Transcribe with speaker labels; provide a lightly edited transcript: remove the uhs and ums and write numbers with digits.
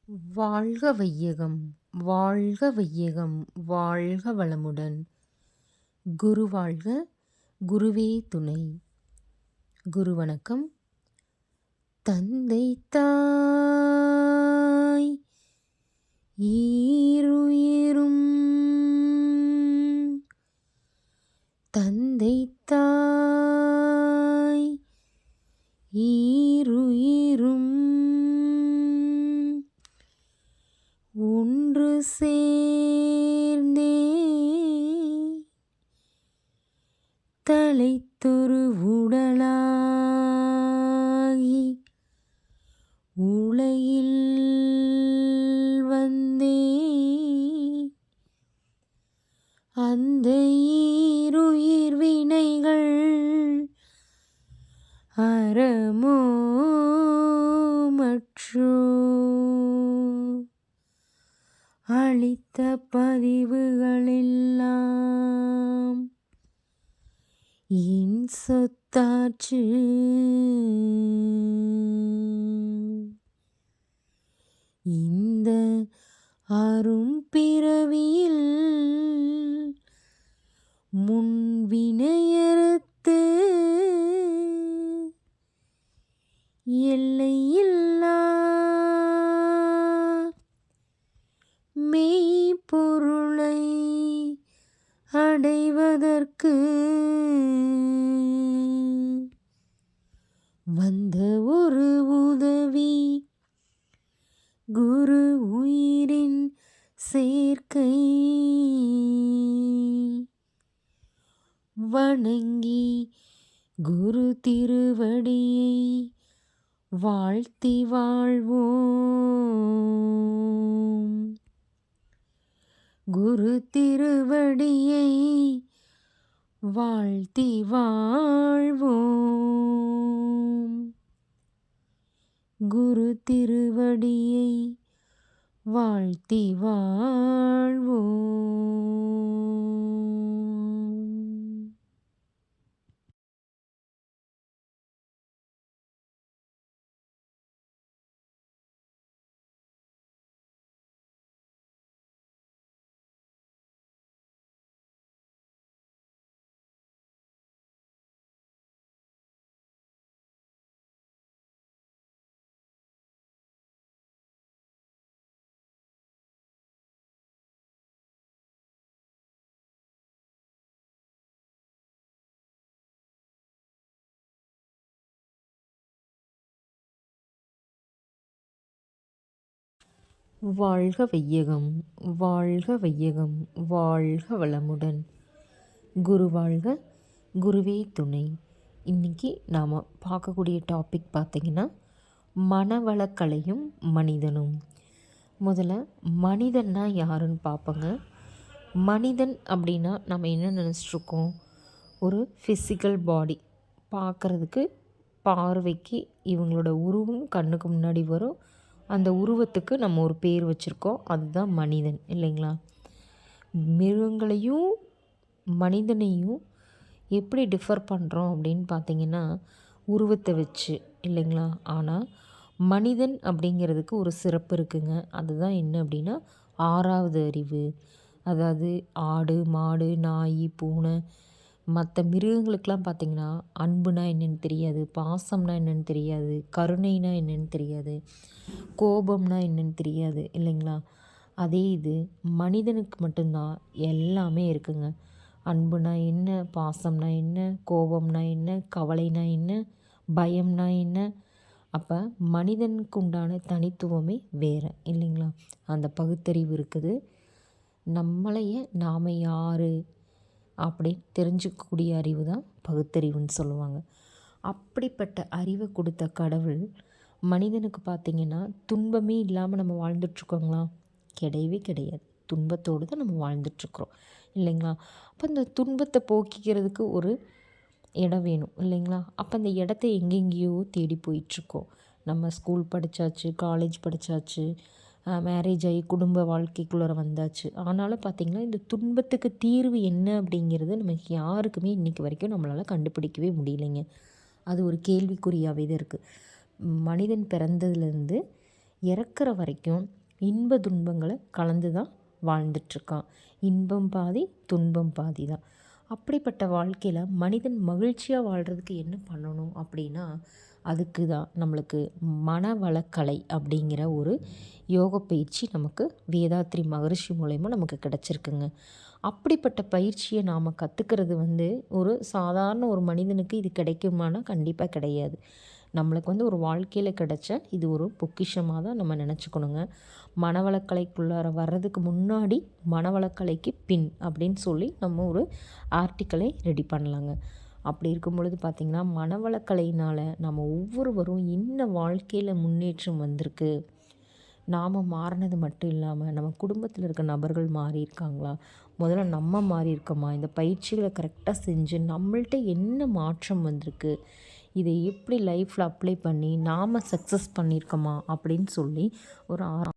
Speaker 1: வாழ்க வையகம், வாழ்க வையகம், வாழ்க வளமுடன். குரு வாழ்க, குருவே துணை. குரு வணக்கம். தந்தை தாய் ஈருயிரும், தந்தை தாய் ஈருயிரும் ஒன்று சேர்ந்தே தலைத்தொரு உடலாகி உலகில் வந்தே அந்த ஈருயிர் வினைகள் அறமோ மற்றோ அளித்த பதிவுகளெல்லாம் என் சொத்தாற்று. இந்த அரும் பிறவியில் முன்வினையறுத்து எல்லையில்லா மெய்ப்பொருளை அடைவதற்கு வந்த ஒரு உதவி குரு உயிரின் சேர்க்கை. வணங்கி குரு திருவடியை வாழ்த்தி வாழ்வோம். குரு திருவடியை வாழ்த்தி வாழ்வோம். குரு திருவடியை வாழ்த்தி வாழ்வோம். வாழ்க வையகம், வாழ்க வையகம், வாழ்க வளமுடன். குரு வாழ்க, குருவே துணை. இன்றைக்கி நாம் பார்க்கக்கூடிய டாபிக் பார்த்திங்கன்னா மனவளக்கலையும் மனிதனும். முதல்ல மனிதன்னா யாருன்னு பார்ப்போங்க. மனிதன் அப்படின்னா நம்ம என்ன நினச்சிட்ருக்கோம்? ஒரு ஃபிசிக்கல் பாடி, பார்க்குறதுக்கு பார்வைக்கு இவங்களோட உருவம் கண்ணுக்கு முன்னாடி வரும். அந்த உருவத்துக்கு நம்ம ஒரு பேர் வச்சுருக்கோம், அதுதான் மனிதன் இல்லைங்களா? மிருகங்களையும் மனிதனையும் எப்படி டிஃபர் பண்ணுறோம் அப்படின்னு பார்த்திங்கன்னா உருவத்தை வச்சு இல்லைங்களா? ஆனால் மனிதன் அப்படிங்கிறதுக்கு ஒரு சிறப்பு இருக்குங்க. அதுதான் என்ன அப்படின்னா ஆறாவது அறிவு. அதாவது ஆடு, மாடு, நாய், பூனை, மற்ற மிருகங்களுக்கெலாம் பார்த்திங்கன்னா அன்புனா என்னென்னு தெரியாது, பாசம்னா என்னென்னு தெரியாது, கருணைனா என்னென்னு தெரியாது, கோபம்னா என்னென்னு தெரியாது இல்லைங்களா? அதே இது மனிதனுக்கு மட்டும்தான் எல்லாமே இருக்குங்க. அன்புனா என்ன, பாசம்னா என்ன, கோபம்னா என்ன, கவலைனா என்ன, பயம்னா என்ன. அப்போ மனிதனுக்கு உண்டான தனித்துவமே வேறு இல்லைங்களா? அந்த பகுத்தறிவு இருக்குது. நம்மளையே நாம் யார் அப்படின்னு தெரிஞ்சுக்கக்கூடிய அறிவு தான் பகுத்தறிவுன்னு சொல்லுவாங்க. அப்படிப்பட்ட அறிவை கொடுத்த கடவுள் மனிதனுக்கு பார்த்திங்கன்னா துன்பமே இல்லாமல் நம்ம வாழ்ந்துட்டுருக்கோங்களா? கிடையவே கிடையாது. துன்பத்தோடு தான் நம்ம வாழ்ந்துட்டுருக்குறோம் இல்லைங்களா? அப்போ இந்த துன்பத்தை போக்கிக்கிறதுக்கு ஒரு இடம் வேணும் இல்லைங்களா? அப்போ அந்த இடத்த எங்கெங்கேயோ தேடி போயிட்டுருக்கோம். நம்ம ஸ்கூல் படித்தாச்சு, காலேஜ் படித்தாச்சு, மேரேஜ் ஆகி குடும்ப வாழ்க்கைக்குள்ளே வந்தாச்சு. ஆனாலும் பார்த்திங்கன்னா இந்த துன்பத்துக்கு தீர்வு என்ன அப்படிங்கிறது நமக்கு யாருக்குமே இன்றைக்கி வரைக்கும் நம்மளால் கண்டுபிடிக்கவே முடியலைங்க. அது ஒரு கேள்விக்குறியாகவே தான் இருக்குது. மனிதன் பிறந்ததுலேருந்து இறக்குற வரைக்கும் இன்ப துன்பங்களை கலந்து தான் வாழ்ந்துட்டுருக்கான். இன்பம் பாதி துன்பம் பாதி தான். அப்படிப்பட்ட வாழ்க்கையில் மனிதன் மகிழ்ச்சியாக வாழ்கிறதுக்கு என்ன பண்ணணும் அப்படின்னா, அதுக்கு தான் நம்மளுக்கு மனவளக்கலை அப்படிங்கிற ஒரு யோக பயிற்சி நமக்கு வேதாத்ரி மகரிஷி மூலயமா நமக்கு கிடச்சிருக்குங்க. அப்படிப்பட்ட பயிற்சியை நாம் கற்றுக்கிறது ஒரு சாதாரண ஒரு மனிதனுக்கு இது கிடைக்குமானா கண்டிப்பாக கிடையாது. நம்மளுக்கு ஒரு வாழ்க்கையில் கிடைச்ச இது ஒரு பொக்கிஷமாக தான் நம்ம நினச்சிக்கணுங்க. மனவளக்கலைக்குள்ளார வர்றதுக்கு முன்னாடி மனவளக்கலைக்கு பின் அப்படின்னு சொல்லி நம்ம ஒரு ஆர்டிக்கலை ரெடி பண்ணலாங்க. அப்படி இருக்கும் பொழுது பார்த்திங்கன்னா, மனவளக்கலையினால் நம்ம ஒவ்வொருவரும் என்ன வாழ்க்கையில் முன்னேற்றம் வந்திருக்கு, நாம் மாறினது மட்டும் இல்லாமல் நம்ம குடும்பத்தில் இருக்க நபர்கள் மாறியிருக்காங்களா, முதல்ல நம்ம மாறியிருக்கோமா, இந்த பயிற்சிகளை கரெக்டாக செஞ்சு நம்மள்ட்ட என்ன மாற்றம் வந்திருக்கு, இதை எப்படி லைஃப்பில் அப்ளை பண்ணி நாம் சக்ஸஸ் பண்ணியிருக்கோமா அப்படின்னு சொல்லி ஒரு